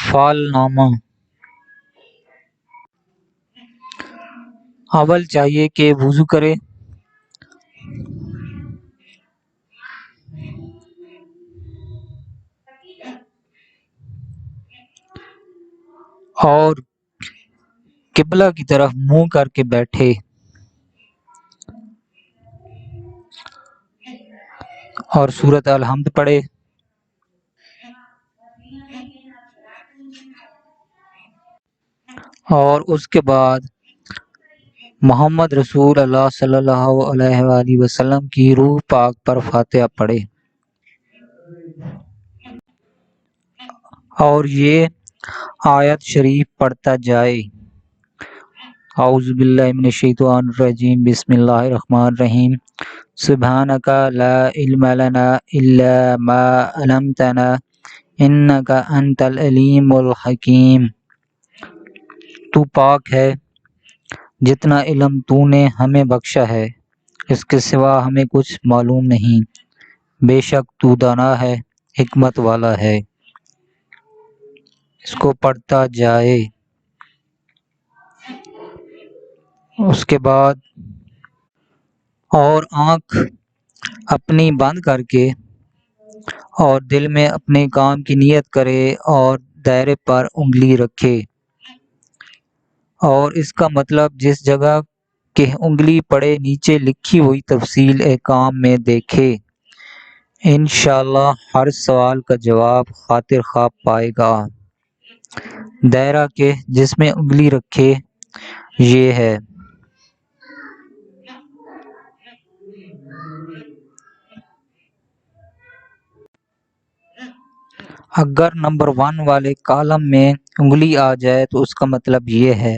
فعل نامہ۔ اول چاہیے کہ وضو کرے، اور قبلہ کی طرف منہ کر کے بیٹھے، اور سورۃ الحمد پڑھے، اور اس کے بعد محمد رسول اللہ صلی اللہ علیہ وآلہ وسلم کی روح پاک پر فاتحہ پڑھے، اور یہ آیت شریف پڑھتا جائے: اعوذ باللہ من الشیطان الرجیم، بسم اللہ الرحمن الرحیم، سبحانک لا علم لنا الا ما علمتنا انک انت العلیم الحکیم۔ تو پاک ہے، جتنا علم تو نے ہمیں بخشا ہے اس کے سوا ہمیں کچھ معلوم نہیں، بے شک تو دانا ہے، حکمت والا ہے۔ اس کو پڑھتا جائے۔ اس کے بعد اور آنکھ اپنی بند کر کے اور دل میں اپنے کام کی نیت کرے اور دائرے پر انگلی رکھے، اور اس کا مطلب جس جگہ کہ انگلی پڑے نیچے لکھی ہوئی تفصیل کام میں دیکھے۔ انشاءاللہ ہر سوال کا جواب خاطر خواب پائے گا۔ دائرہ کے جس میں انگلی رکھے یہ ہے۔ اگر نمبر 1 والے کالم میں انگلی آ جائے تو اس کا مطلب یہ ہے: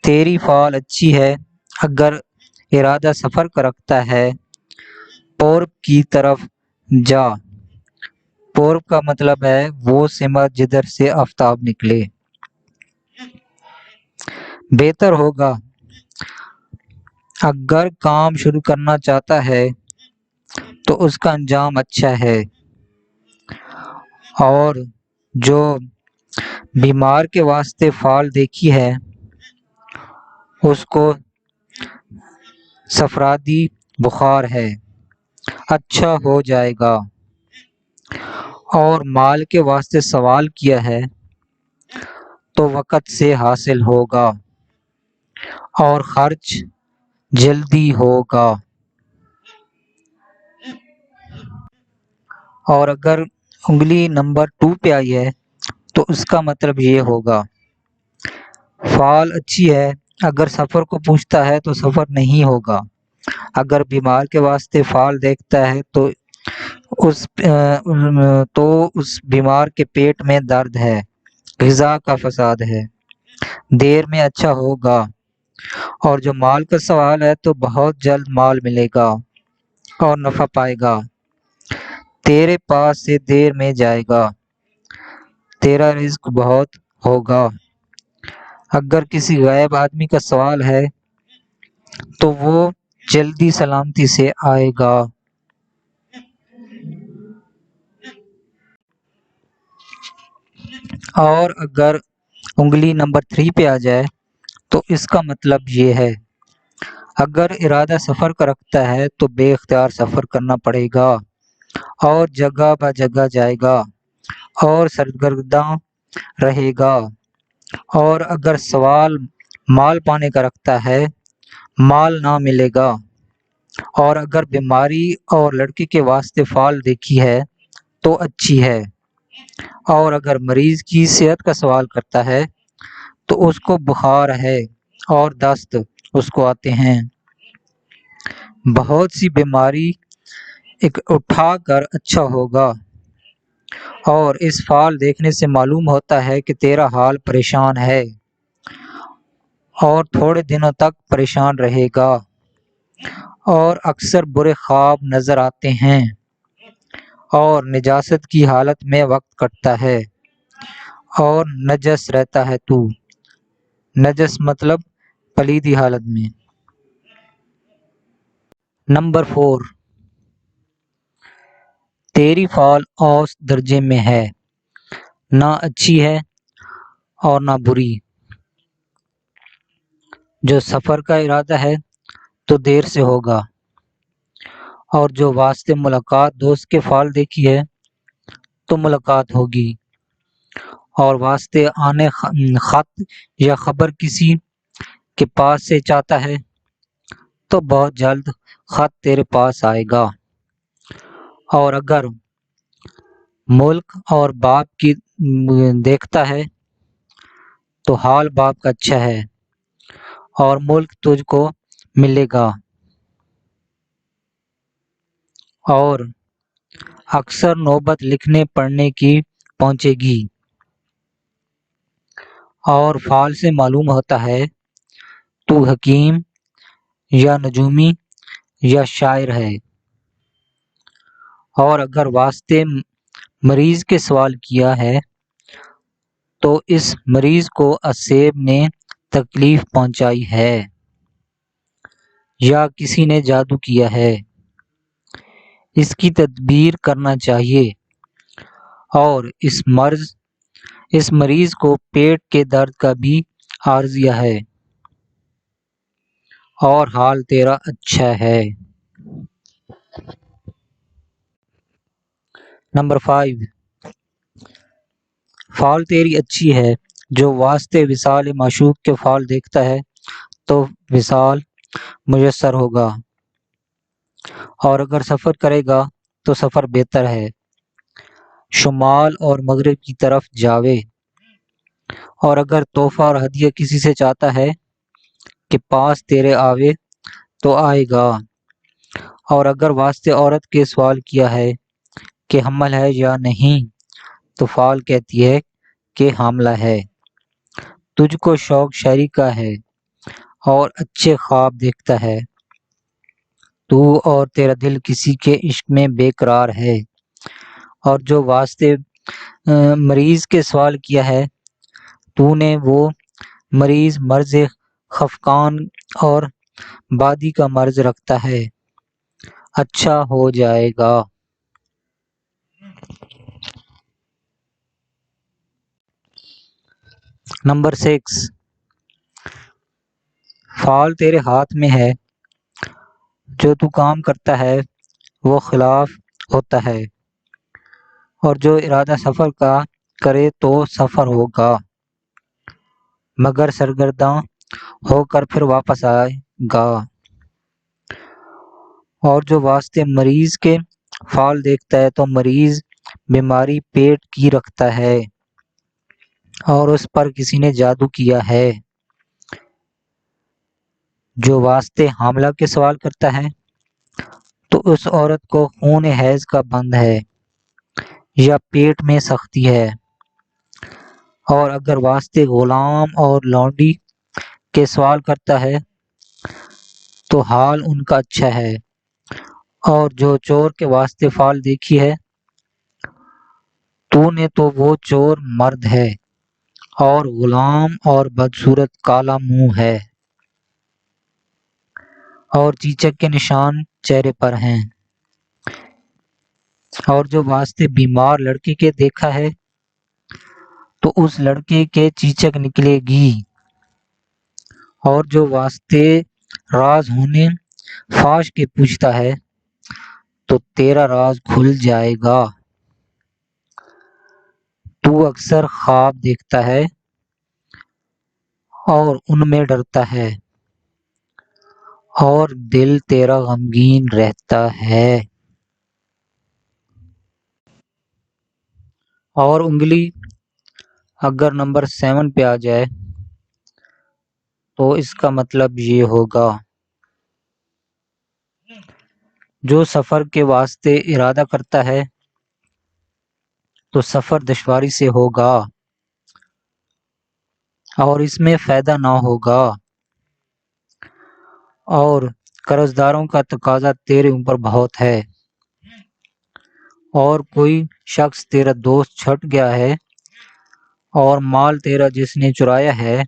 تیری فعل اچھی ہے۔ اگر ارادہ سفر کا رکھتا ہے، پورب کی طرف جا۔ پورب کا مطلب ہے وہ سمت جدھر سے آفتاب نکلے۔ بہتر ہوگا۔ اگر کام شروع کرنا چاہتا ہے تو اس کا انجام اچھا ہے، اور جو بیمار کے واسطے فعل دیکھی ہے اس کو سفرادی بخار ہے، اچھا ہو جائے گا، اور مال کے واسطے سوال کیا ہے تو وقت سے حاصل ہوگا اور خرچ جلدی ہوگا۔ اور اگر انگلی نمبر 2 پہ آئی ہے تو اس کا مطلب یہ ہوگا: فعل اچھی ہے۔ اگر سفر کو پوچھتا ہے تو سفر نہیں ہوگا۔ اگر بیمار کے واسطے فعل دیکھتا ہے تو اس بیمار کے پیٹ میں درد ہے، غذا کا فساد ہے، دیر میں اچھا ہوگا۔ اور جو مال کا سوال ہے تو بہت جلد مال ملے گا اور نفع پائے گا، تیرے پاس سے دیر میں جائے گا، تیرا رزق بہت ہوگا۔ اگر کسی غائب آدمی کا سوال ہے تو وہ جلدی سلامتی سے آئے گا۔ اور اگر انگلی نمبر 3 پہ آ جائے تو اس کا مطلب یہ ہے: اگر ارادہ سفر کا رکھتا ہے تو بے اختیار سفر کرنا پڑے گا اور جگہ بہ جگہ جائے گا اور سرگرداں رہے گا۔ اور اگر سوال مال پانے کا رکھتا ہے، مال نہ ملے گا۔ اور اگر بیماری اور لڑکی کے واسطے فعل دیکھی ہے تو اچھی ہے، اور اگر مریض کی صحت کا سوال کرتا ہے تو اس کو بخار ہے اور دست اس کو آتے ہیں۔ بہت سی بیماری اٹھا کر اچھا ہوگا، اور اس فعل دیکھنے سے معلوم ہوتا ہے کہ تیرا حال پریشان ہے اور تھوڑے دنوں تک پریشان رہے گا، اور اکثر برے خواب نظر آتے ہیں، اور نجاست کی حالت میں وقت کٹتا ہے، اور نجس رہتا ہے تو۔ نجس مطلب پلیدی حالت میں۔ نمبر 4، تیری فعل اوسط درجے میں ہے۔ نہ اچھی ہے اور نہ بری۔ جو سفر کا ارادہ ہے تو دیر سے ہوگا، اور جو واسطے ملاقات دوست کے فال دیکھی ہے تو ملاقات ہوگی، اور واسطے آنے خط یا خبر کسی کے پاس سے چاہتا ہے تو بہت جلد خط تیرے پاس آئے گا۔ اور اگر ملک اور باپ کی دیکھتا ہے تو حال باپ کا اچھا ہے، اور ملک تجھ کو ملے گا۔ اور اکثر نوبت لکھنے پڑھنے کی پہنچے گی، اور فال سے معلوم ہوتا ہے تو حکیم یا نجومی یا شاعر ہے۔ اور اگر واسطے مریض کے سوال کیا ہے تو اس مریض کو اسیب نے تکلیف پہنچائی ہے یا کسی نے جادو کیا ہے، اس کی تدبیر کرنا چاہیے۔ اور اس مریض کو پیٹ کے درد کا بھی عارضہ ہے، اور حال تیرا اچھا ہے۔ نمبر 5، فال تیری اچھی ہے۔ جو واسطے وصال معشوق کے فال دیکھتا ہے تو وصال میسر ہوگا، اور اگر سفر کرے گا تو سفر بہتر ہے، شمال اور مغرب کی طرف جاوے۔ اور اگر تحفہ اور ہدیہ کسی سے چاہتا ہے کہ پاس تیرے آوے تو آئے گا۔ اور اگر واسطے عورت کے سوال کیا ہے کہ حمل ہے یا نہیں تو فال کہتی ہے کہ حاملہ ہے، تجھ کو شوق شہری کا ہے اور اچھے خواب دیکھتا ہے، تو اور تیرا دل کسی کے عشق میں بے قرار ہے۔ اور جو واسطے مریض کے سوال کیا ہے تو نے وہ مریض مرض خفقان اور بادی کا مرض رکھتا ہے، اچھا ہو جائے گا۔ نمبر 6، فال تیرے ہاتھ میں ہے، جو تو کام کرتا ہے وہ خلاف ہوتا ہے، اور جو ارادہ سفر کا کرے تو سفر ہوگا، مگر سرگرداں ہو کر پھر واپس آئے گا۔ اور جو واسطے مریض کے فال دیکھتا ہے تو مریض بیماری پیٹ کی رکھتا ہے، اور اس پر کسی نے جادو کیا ہے۔ جو واسطے حاملہ کے سوال کرتا ہے تو اس عورت کو خون حیض کا بند ہے یا پیٹ میں سختی ہے۔ اور اگر واسطے غلام اور لونڈی کے سوال کرتا ہے تو حال ان کا اچھا ہے۔ اور جو چور کے واسطے فال دیکھی ہے تو نے تو وہ چور مرد ہے، اور غلام اور بدصورت کالا منہ ہے، اور چیچک کے نشان چہرے پر ہیں۔ اور جو واسطے بیمار لڑکے کے دیکھا ہے تو اس لڑکے کے چیچک نکلے گی، اور جو واسطے راز ہونے فاش کے پوچھتا ہے تو تیرا راز کھل جائے گا۔ تو اکثر خواب دیکھتا ہے اور ان میں ڈرتا ہے، اور دل تیرا غمگین رہتا ہے۔ اور انگلی اگر نمبر 7 پہ آ جائے تو اس کا مطلب یہ ہوگا، جو سفر کے واسطے ارادہ کرتا ہے تو سفر دشواری سے ہوگا، اور اس میں فائدہ نہ ہوگا، اور قرض داروں کا تقاضا تیرے اوپر بہت ہے، اور کوئی شخص تیرا دوست چھٹ گیا ہے، اور مال تیرا جس نے چرایا ہے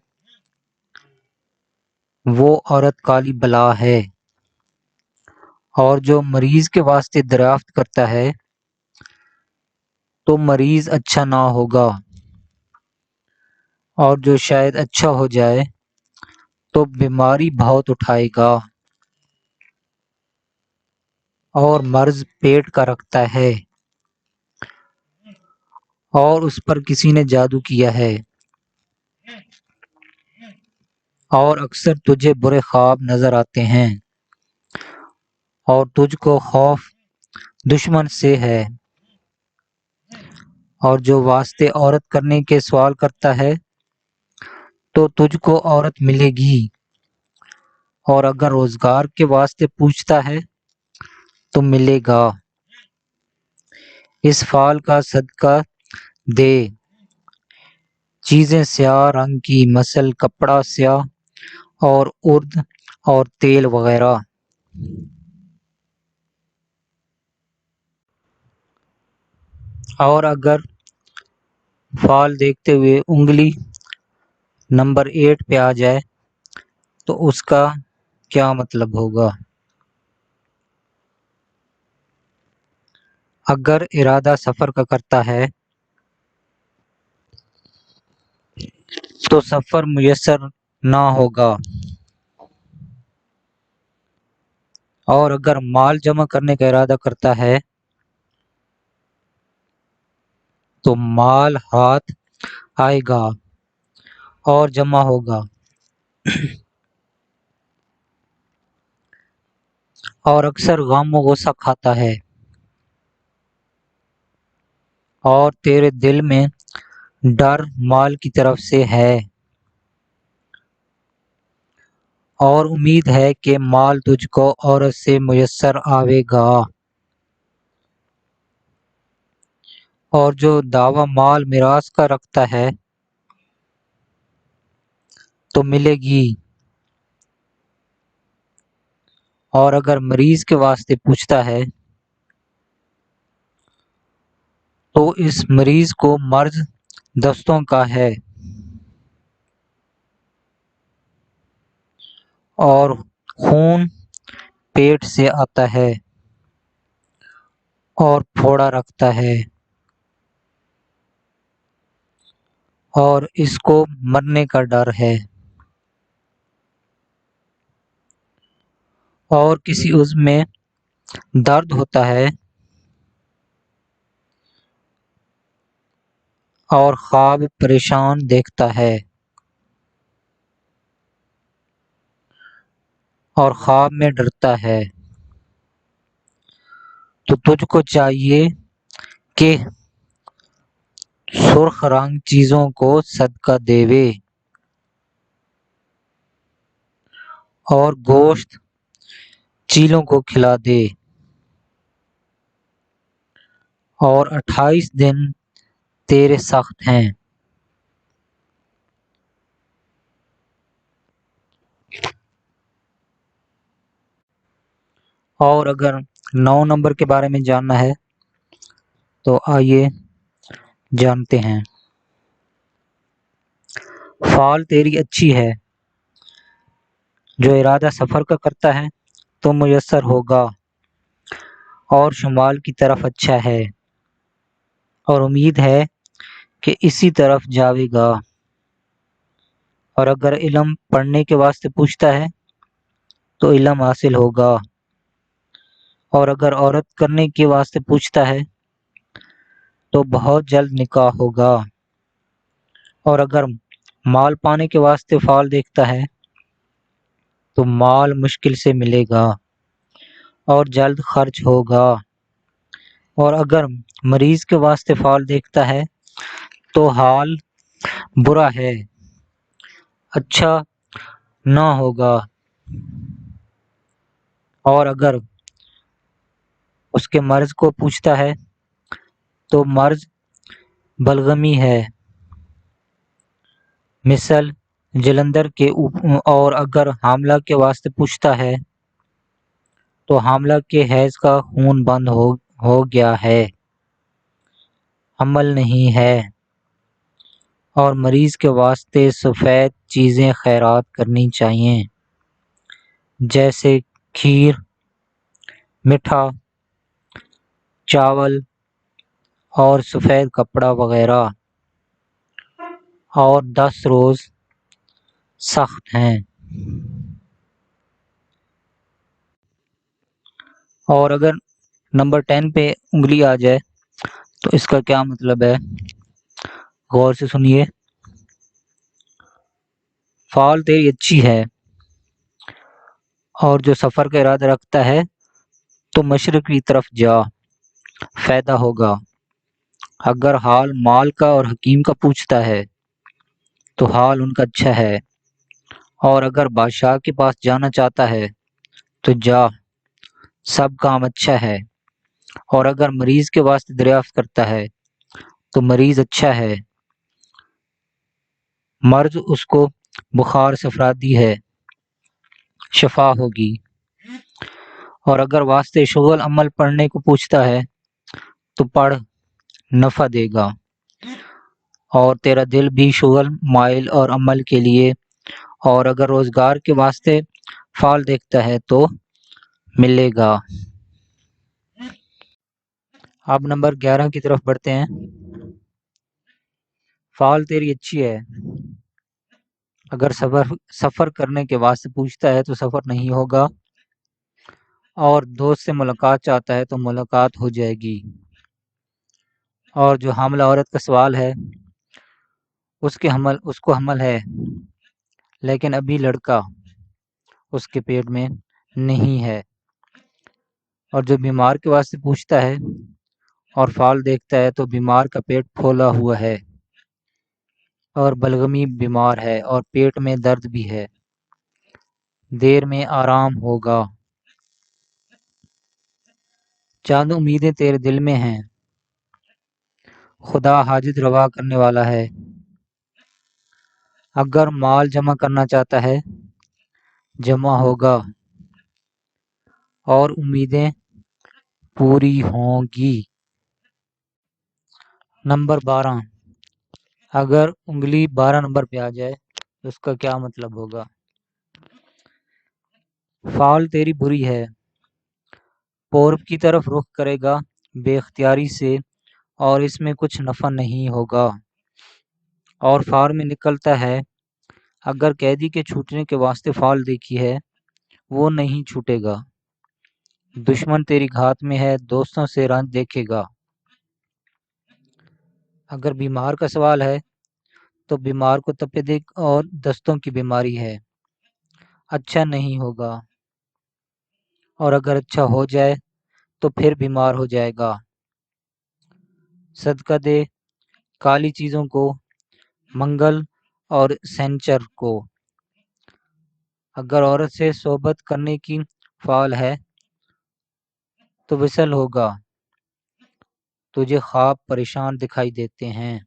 وہ عورت کالی بلا ہے۔ اور جو مریض کے واسطے دریافت کرتا ہے تو مریض اچھا نہ ہوگا، اور جو شاید اچھا ہو جائے تو بیماری بہت اٹھائے گا، اور مرض پیٹ کا رکھتا ہے، اور اس پر کسی نے جادو کیا ہے، اور اکثر تجھے برے خواب نظر آتے ہیں، اور تجھ کو خوف دشمن سے ہے، اور جو واسطے عورت کرنے کے سوال کرتا ہے تو تجھ کو عورت ملے گی، اور اگر روزگار کے واسطے پوچھتا ہے تو ملے گا۔ اس فال کا صدقہ دے، چیزیں سیاہ رنگ کی مثل کپڑا سیاہ اور ارد اور تیل وغیرہ۔ اور اگر فال دیکھتے ہوئے انگلی نمبر 8 پہ آ جائے تو اس کا کیا مطلب ہوگا؟ اگر ارادہ سفر کا کرتا ہے تو سفر میسر نہ ہوگا، اور اگر مال جمع کرنے کا ارادہ کرتا ہے تو مال ہاتھ آئے گا اور جمع ہوگا، اور اکثر غم و غصہ کھاتا ہے، اور تیرے دل میں ڈر مال کی طرف سے ہے، اور امید ہے کہ مال تجھ کو عورت سے میسر آئے گا، اور جو دعویٰ مال میراث کا رکھتا ہے تو ملے گی، اور اگر مریض کے واسطے پوچھتا ہے تو اس مریض کو مرض دستوں کا ہے، اور خون پیٹ سے آتا ہے اور پھوڑا رکھتا ہے، اور اس کو مرنے کا ڈر ہے، اور کسی عضو میں درد ہوتا ہے اور خواب پریشان دیکھتا ہے، اور خواب میں ڈرتا ہے، تو تجھ کو چاہیے کہ سرخ رنگ چیزوں کو صدقہ دیوے، اور گوشت چیلوں کو کھلا دے، اور 28 دن تیرے سخت ہیں۔ اور اگر 9 نمبر کے بارے میں جاننا ہے تو آئیے جانتے ہیں۔ فال تیری اچھی ہے، جو ارادہ سفر کا کرتا ہے تو میسر ہوگا، اور شمال کی طرف اچھا ہے، اور امید ہے کہ اسی طرف جاوے گا، اور اگر علم پڑھنے کے واسطے پوچھتا ہے تو علم حاصل ہوگا، اور اگر عورت کرنے کے واسطے پوچھتا ہے تو بہت جلد نکاح ہوگا، اور اگر مال پانے کے واسطے فال دیکھتا ہے تو مال مشکل سے ملے گا اور جلد خرچ ہوگا، اور اگر مریض کے واسطے فال دیکھتا ہے تو حال برا ہے، اچھا نہ ہوگا، اور اگر اس کے مرض کو پوچھتا ہے تو مرض بلغمی ہے، مثل جلندر کے اور اگر حاملہ کے واسطے پوچھتا ہے تو حاملہ کے حیض کا خون بند ہو گیا ہے، حمل نہیں ہے، اور مریض کے واسطے سفید چیزیں خیرات کرنی چاہیے، جیسے کھیر، میٹھا، چاول اور سفید کپڑا وغیرہ۔ اور 10 روز سخت ہیں۔ اور اگر نمبر 10 پہ انگلی آ جائے تو اس کا کیا مطلب ہے؟ غور سے سنیے۔ فال تیری اچھی ہے، اور جو سفر کا ارادہ رکھتا ہے تو مشرق کی طرف جا، فائدہ ہوگا۔ اگر حال مال کا اور حکیم کا پوچھتا ہے تو حال ان کا اچھا ہے، اور اگر بادشاہ کے پاس جانا چاہتا ہے تو جا، سب کام اچھا ہے۔ اور اگر مریض کے واسطے دریافت کرتا ہے تو مریض اچھا ہے، مرض اس کو بخار سفرادی ہے، شفا ہوگی۔ اور اگر واسطے شغل عمل پڑھنے کو پوچھتا ہے تو پڑھ، نفع دے گا۔ اور تیرا دل بھی شغل مائل اور عمل کے لیے، اور اگر روزگار کے واسطے فال دیکھتا ہے تو ملے گا۔ اب نمبر 11 کی طرف بڑھتے ہیں۔ فال تیری اچھی ہے، اگر سفر کرنے کے واسطے پوچھتا ہے تو سفر نہیں ہوگا، اور دوست سے ملاقات چاہتا ہے تو ملاقات ہو جائے گی۔ اور جو حاملہ عورت کا سوال ہے اس کو حمل ہے، لیکن ابھی لڑکا اس کے پیٹ میں نہیں ہے۔ اور جو بیمار کے واسطے پوچھتا ہے اور فال دیکھتا ہے تو بیمار کا پیٹ پھولا ہوا ہے، اور بلغمی بیمار ہے، اور پیٹ میں درد بھی ہے، دیر میں آرام ہوگا۔ چاند امیدیں تیرے دل میں ہیں، خدا حاجت روا کرنے والا ہے۔ اگر مال جمع کرنا چاہتا ہے جمع ہوگا، اور امیدیں پوری ہوں گی۔ نمبر 12، اگر انگلی 12 نمبر پہ آ جائے تو اس کا کیا مطلب ہوگا؟ فال تیری بری ہے، پورب کی طرف رخ کرے گا بے اختیاری سے، اور اس میں کچھ نفع نہیں ہوگا۔ اور فار میں نکلتا ہے، اگر قیدی کے چھوٹنے کے واسطے فال دیکھی ہے وہ نہیں چھوٹے گا۔ دشمن تیری گھات میں ہے، دوستوں سے رنج دیکھے گا۔ اگر بیمار کا سوال ہے تو بیمار کو تپیدق اور دستوں کی بیماری ہے، اچھا نہیں ہوگا۔ اور اگر اچھا ہو جائے تو پھر بیمار ہو جائے گا۔ صدقہ دے کالی چیزوں کو، منگل اور سینچر کو۔ اگر عورت سے صحبت کرنے کی فال ہے تو وصل ہوگا، تجھے خواب پریشان دکھائی دیتے ہیں،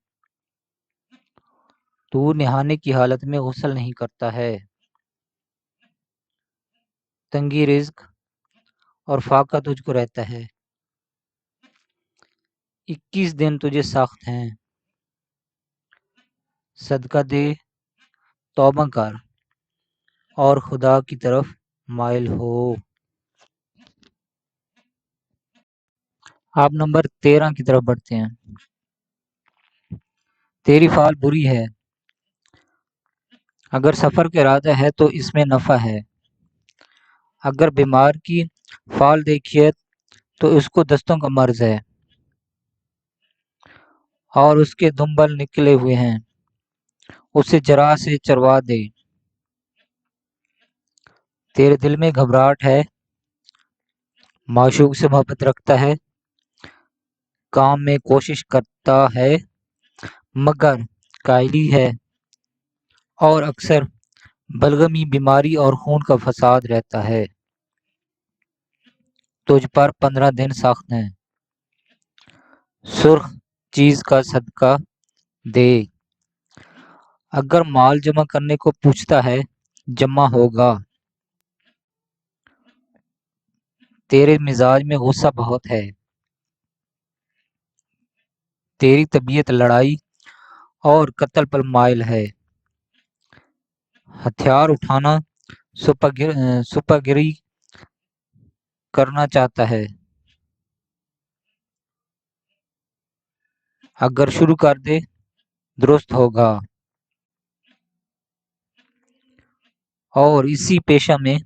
تو نہانے کی حالت میں غسل نہیں کرتا ہے۔ تنگی رزق اور فاقہ تجھ کو رہتا ہے، 21 دن تجھے سخت ہیں، صدقہ دے، توبہ کر، اور خدا کی طرف مائل ہو۔ آپ نمبر 13 کی طرف بڑھتے ہیں۔ تیری فال بری ہے، اگر سفر کا ارادہ ہے تو اس میں نفع ہے۔ اگر بیمار کی فال دیکھیے تو اس کو دستوں کا مرض ہے، اور اس کے دمبل نکلے ہوئے ہیں، اسے جرا سے چروا دے۔ تیرے دل میں گھبراہٹ ہے، معشوق سے محبت رکھتا ہے، کام میں کوشش کرتا ہے مگر کائلی ہے، اور اکثر بلغمی بیماری اور خون کا فساد رہتا ہے۔ تجھ پر 15 دن سخت ہیں، سرخ چیز کا صدقہ دے۔ اگر مال جمع کرنے کو پوچھتا ہے جمع ہوگا، تیرے مزاج میں غصہ بہت ہے، تیری طبیعت لڑائی اور قتل پر مائل ہے، ہتھیار اٹھانا سپاگری کرنا چاہتا ہے۔ اگر شروع کر دے درست ہوگا، اور اسی پیشہ میں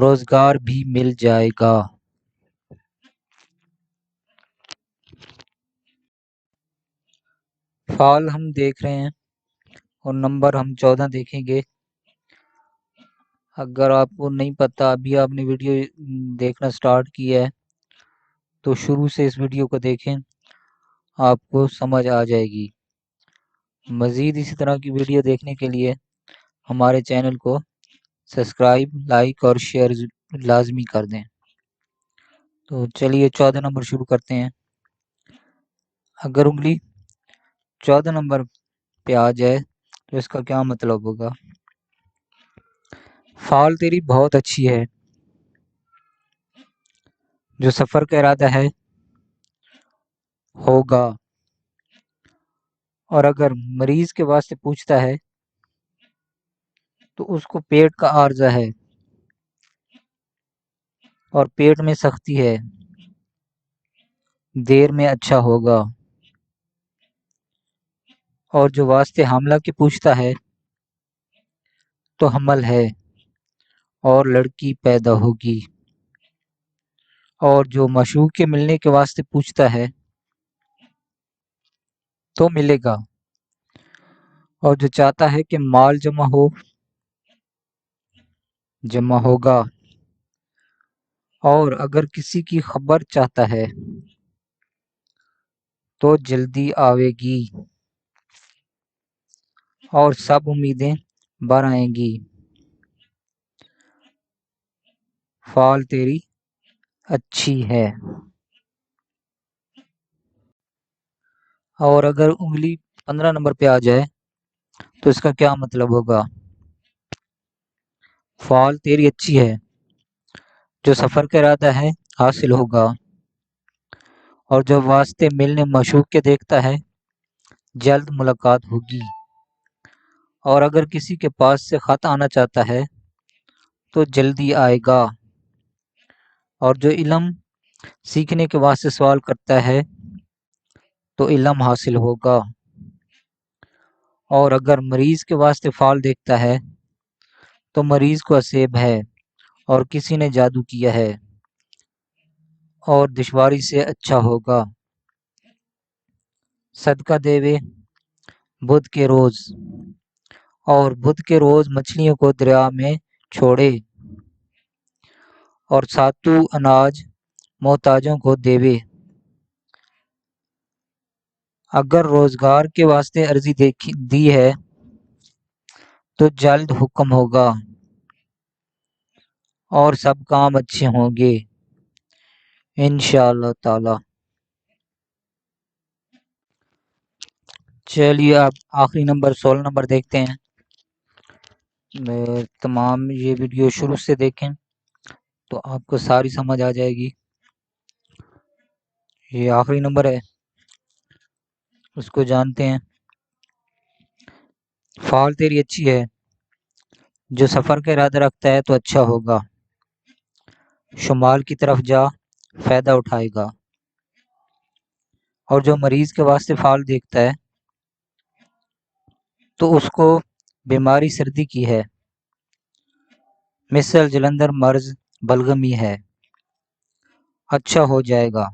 روزگار بھی مل جائے گا۔ فعال ہم دیکھ رہے ہیں اور نمبر ہم 14 دیکھیں گے۔ اگر آپ کو نہیں پتا، ابھی آپ نے ویڈیو دیکھنا سٹارٹ کیا ہے تو شروع سے اس ویڈیو کو دیکھیں، آپ کو سمجھ آ جائے گی۔ مزید اسی طرح کی ویڈیو دیکھنے کے لیے ہمارے چینل کو سبسکرائب، لائک اور شیئر لازمی کر دیں۔ تو چلیے 14 نمبر شروع کرتے ہیں۔ اگر انگلی 14 نمبر پہ آ جائے تو اس کا کیا مطلب ہوگا؟ فعال تیری بہت اچھی ہے، جو سفر کا ارادہ ہے ہوگا۔ اور اگر مریض کے واسطے پوچھتا ہے تو اس کو پیٹ کا عارضہ ہے اور پیٹ میں سختی ہے، دیر میں اچھا ہوگا۔ اور جو واسطے حاملہ کے پوچھتا ہے تو حمل ہے اور لڑکی پیدا ہوگی۔ اور جو معشوق کے ملنے کے واسطے پوچھتا ہے تو ملے گا۔ اور جو چاہتا ہے کہ مال جمع ہوگا۔ اور اگر کسی کی خبر چاہتا ہے تو جلدی آئے گی، اور سب امیدیں بر آئیں گی۔ فعال تیری اچھی ہے۔ اور اگر انگلی 15 نمبر پہ آ جائے تو اس کا کیا مطلب ہوگا؟ فعال تیری اچھی ہے، جو سفر کا ارادہ ہے حاصل ہوگا۔ اور جو واسطے ملنے معشوق کے دیکھتا ہے جلد ملاقات ہوگی۔ اور اگر کسی کے پاس سے خط آنا چاہتا ہے تو جلدی آئے گا۔ اور جو علم سیکھنے کے واسطے سوال کرتا ہے تو علم حاصل ہوگا۔ اور اگر مریض کے واسطے فعال دیکھتا ہے تو مریض کو عصیب ہے اور کسی نے جادو کیا ہے، اور دشواری سے اچھا ہوگا۔ صدقہ دیوے بدھ کے روز، اور بدھ کے روز مچھلیوں کو دریا میں چھوڑے، اور ساتو اناج محتاجوں کو دیوے۔ اگر روزگار کے واسطے عرضی دی ہے تو جلد حکم ہوگا، اور سب کام اچھے ہوں گے انشاءاللہ تعالی۔ چلیے آپ آخری نمبر 16 نمبر دیکھتے ہیں۔ تمام یہ ویڈیو شروع سے دیکھیں تو آپ کو ساری سمجھ آ جائے گی۔ یہ آخری نمبر ہے، اس کو جانتے ہیں۔ فعال تیری اچھی ہے، جو سفر کا ارادہ رکھتا ہے تو اچھا ہوگا۔ شمال کی طرف جا، فائدہ اٹھائے گا۔ اور جو مریض کے واسطے فعال دیکھتا ہے تو اس کو بیماری سردی کی ہے، مثل جلندر مرض بلغمی ہے، اچھا ہو جائے گا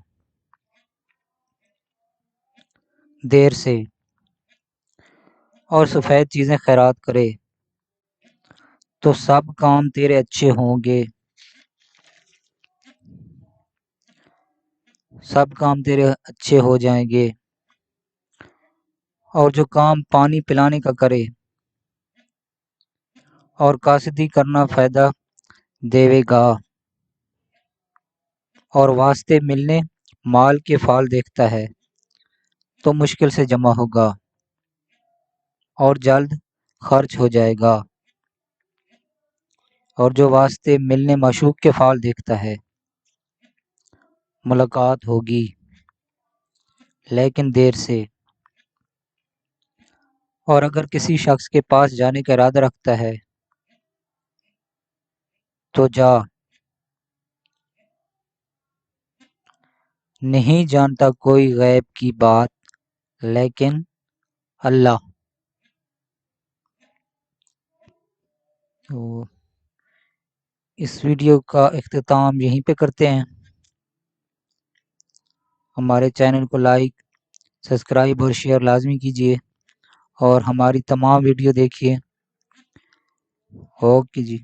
دیر سے۔ اور سفید چیزیں خیرات کرے تو سب کام تیرے اچھے ہوں گے، سب کام تیرے اچھے ہو جائیں گے۔ اور جو کام پانی پلانے کا کرے اور قاصدی کرنا فائدہ دیوے گا۔ اور واسطے ملنے مال کے فعال دیکھتا ہے تو مشکل سے جمع ہوگا اور جلد خرچ ہو جائے گا۔ اور جو واسطے ملنے معشوق کے فعال دیکھتا ہے ملاقات ہوگی لیکن دیر سے۔ اور اگر کسی شخص کے پاس جانے کا ارادہ رکھتا ہے تو جا، نہیں جانتا کوئی غیب کی بات لیکن اللہ۔ تو اس ویڈیو کا اختتام یہیں پہ کرتے ہیں۔ ہمارے چینل کو لائک، سبسکرائب اور شیئر لازمی کیجیے اور ہماری تمام ویڈیو دیکھیے۔ اوکے جی۔